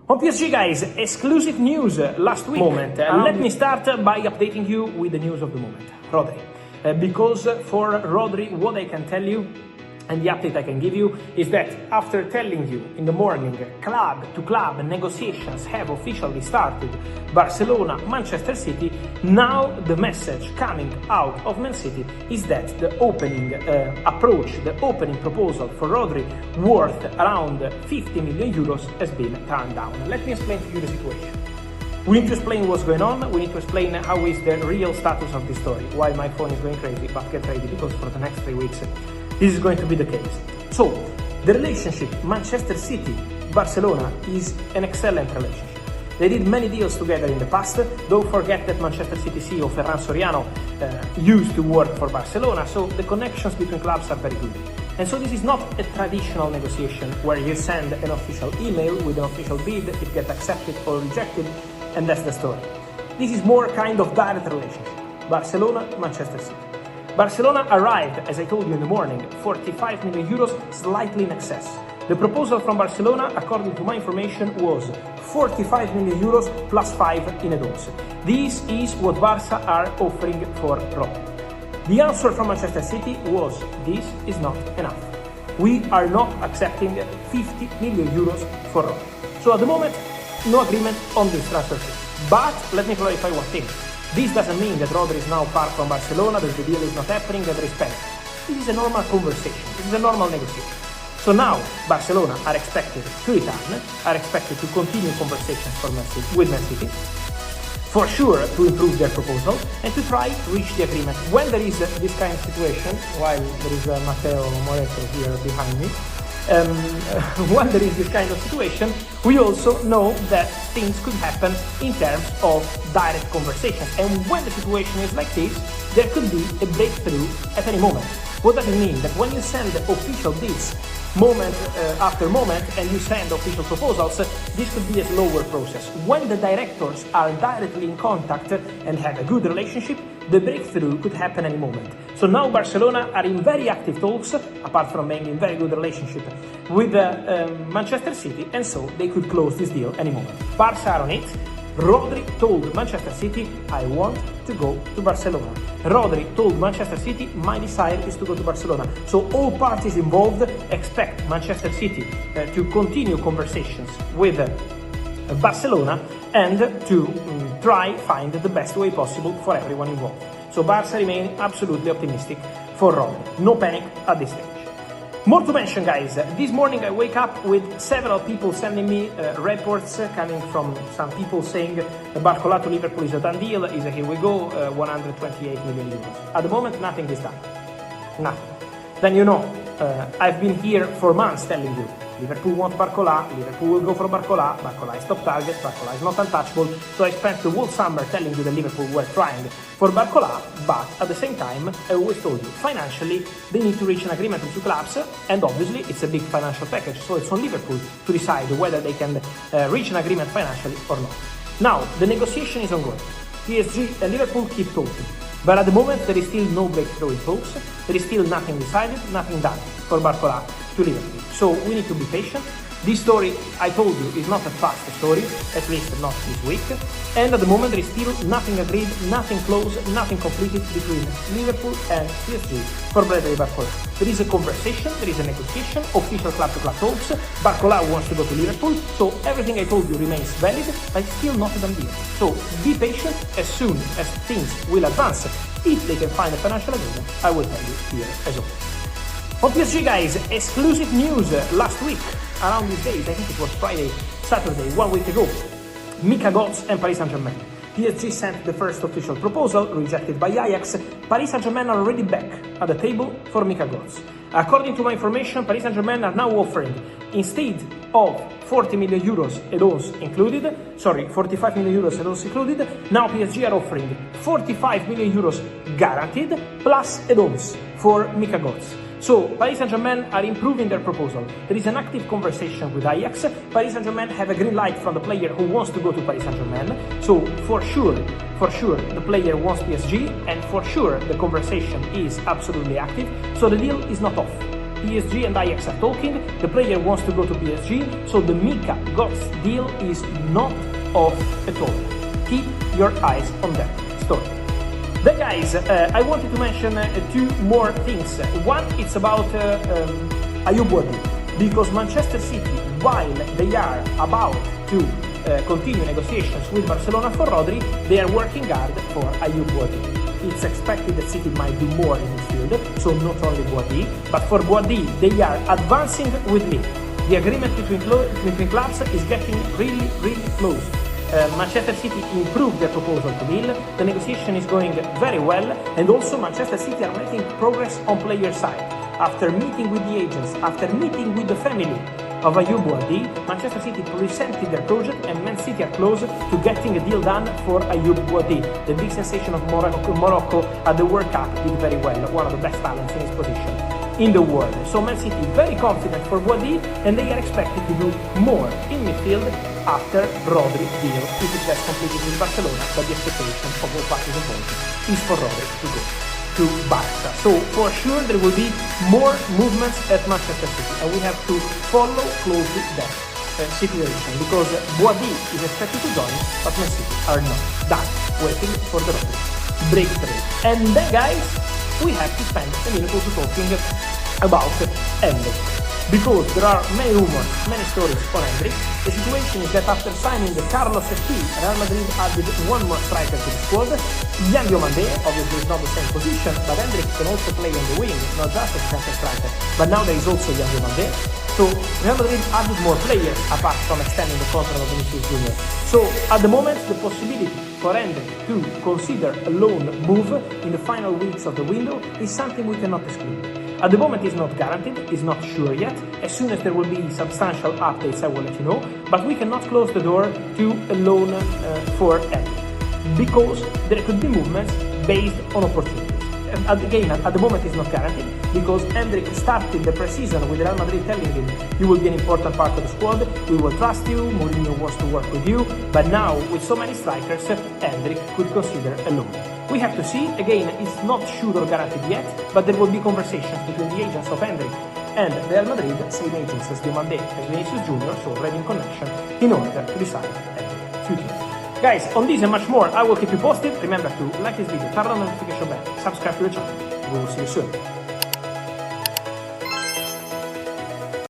On PSG, guys, exclusive news last week. Let me start by updating you with the news of the moment, Rodri. Because for Rodri, what I can tell you and the update I can give you is that after telling you in the morning, club-to-club negotiations have officially started, Barcelona, Manchester City, now the message coming out of Man City is that the opening the opening proposal for Rodri worth around 50 million euros has been turned down. Let me explain to you the situation. We need to explain what's going on, we need to explain how is the real status of this story, while my phone is going crazy, but get ready because for the next 3 weeks this is going to be the case. So, the relationship Manchester City-Barcelona is an excellent relationship. They did many deals together in the past. Don't forget that Manchester City CEO Ferran Soriano used to work for Barcelona, so the connections between clubs are very good. And so this is not a traditional negotiation where you send an official email with an official bid, it gets accepted or rejected, and that's the story. This is more kind of direct relationship. Barcelona-Manchester City. Barcelona arrived, as I told you in the morning, 45 million euros, slightly in excess. The proposal from Barcelona, according to my information, was 45 million euros plus 5 in add-ons. This is what Barca are offering for Rodri. The answer from Manchester City was, this is not enough. We are not accepting 50 million euros for Rodri. So at the moment, no agreement on this transfer fee. But let me clarify one thing. This doesn't mean that Rodri is now far from Barcelona, that the deal is not happening, that there is panic. This is a normal conversation, this is a normal negotiation. So now Barcelona are expected to return, are expected to continue conversations with Man City, for sure to improve their proposal and to try to reach the agreement. When there is this kind of situation, while there is Matteo Moretto here behind me, when there is this kind of situation, we also know that things could happen in terms of direct conversations. And when the situation is like this, there could be a breakthrough at any moment. What does it mean? That when you send official bids moment after moment and you send official proposals, this could be a slower process. When the directors are directly in contact and have a good relationship, the breakthrough could happen any moment. So now Barcelona are in very active talks, apart from being in very good relationship with Manchester City, and so they could close this deal any moment. Barca are on it. Rodri told Manchester City, I want to go to Barcelona. Rodri told Manchester City, my desire is to go to Barcelona. So all parties involved expect Manchester City to continue conversations with Barcelona and to try find the best way possible for everyone involved. So Barca remain absolutely optimistic for Rodri. No panic at this stage. More to mention, guys. This morning I wake up with several people sending me reports coming from some people saying Barcola to Liverpool is a done deal, is a here we go, 128 million euros. At the moment, nothing is done. Nothing. Then you know, I've been here for months telling you, Liverpool want Barcola, Liverpool will go for Barcola, Barcola is top target, Barcola is not untouchable. So I spent the whole summer telling you that Liverpool were trying for Barcola, but at the same time, I always told you, financially, they need to reach an agreement with two clubs, and obviously it's a big financial package, so it's on Liverpool to decide whether they can reach an agreement financially or not. Now, the negotiation is ongoing. PSG and Liverpool keep talking, but at the moment there is still no breakthrough in talks, there is still nothing decided, nothing done for Barcola to Liverpool. So we need to be patient. This story, I told you, is not a fast story, at least not this week. And at the moment there is still nothing agreed, nothing closed, nothing completed between Liverpool and PSG for Bradley Barcola. There is a conversation, there is a negotiation, official club-to-club talks. Barcola wants to go to Liverpool, so everything I told you remains valid, but it's still not a done deal. So be patient. As soon as things will advance, if they can find a financial agreement, I will tell you here as well. On PSG, guys, exclusive news last week, around these days, I think it was Friday, Saturday, 1 week ago, Mika Götze and Paris Saint-Germain. PSG sent the first official proposal, rejected by Ajax. Paris Saint-Germain are already back at the table for Mika Götze. According to my information, Paris Saint-Germain are now offering, instead of 40 million euros add-ons included, 45 million euros add-ons included, now PSG are offering 45 million euros guaranteed plus add-ons for Mika Götze. So Paris Saint-Germain are improving their proposal. There is an active conversation with Ajax. Paris Saint-Germain have a green light from the player who wants to go to Paris Saint-Germain. So for sure, the player wants PSG, and for sure the conversation is absolutely active. So the deal is not off. PSG and Ajax are talking. The player wants to go to PSG, so the Mika Götze deal is not off at all. Keep your eyes on that story. Then guys, I wanted to mention two more things. One, it's about Ayoub Waddi, because Manchester City, while they are about to continue negotiations with Barcelona for Rodri, they are working hard for Ayoub Waddi. It's expected that City might do more in midfield, so not only Waddi, but for Waddi, they are advancing with Lille. The agreement between clubs is getting really, really close. Manchester City improved their proposal to Lille, the negotiation is going very well, and also Manchester City are making progress on player side. After meeting with the agents, after meeting with the family of Ayoub Waddi, Manchester City presented their project and Man City are close to getting a deal done for Ayoub Waddi. The big sensation of Morocco at the World Cup did very well, one of the best talents in his position in the world. So Man City very confident for Waddi, and they are expected to do more in midfield after Rodri deal, if it gets completed with Barcelona, but the expectation of all parties involved is for Rodri to go to Barca. So for sure there will be more movements at Manchester City, and we have to follow closely that situation, because Waddi is expected to join, but Man City are not done waiting for the Rodri breakthrough. And then guys, we have to spend a minute also talking about Endrick, because there are many rumors, many stories on Endrick. The situation is that after signing the Carlos FT, Real Madrid added one more striker to the squad. Yan Diomande, obviously is not the same position, but Endrick can also play on the wing, not just as a center striker, but now there is also Yan Diomande. So Real Madrid added more players apart from extending the contract of Vinicius Junior. So at the moment, the possibility for Endrick to consider a loan move in the final weeks of the window is something we cannot exclude. At the moment, it's not guaranteed, it's not sure yet. As soon as there will be substantial updates, I will let you know. But we cannot close the door to a loan for Endrick, because there could be movements based on opportunities. Again, at the moment it's not guaranteed, because Endrick started the pre-season with Real Madrid telling him you will be an important part of the squad, we will trust you, Mourinho wants to work with you, but now with so many strikers, Endrick could consider a loan. We have to see, again, it's not sure or guaranteed yet, but there will be conversations between the agents of Endrick and Real Madrid, same agents as Diomande, as Vinicius Junior, so already in connection, in order to decide Endrick's future. Guys, on this and much more, I will keep you posted. Remember to like this video, turn on the notification bell, subscribe to the channel. We will see you soon.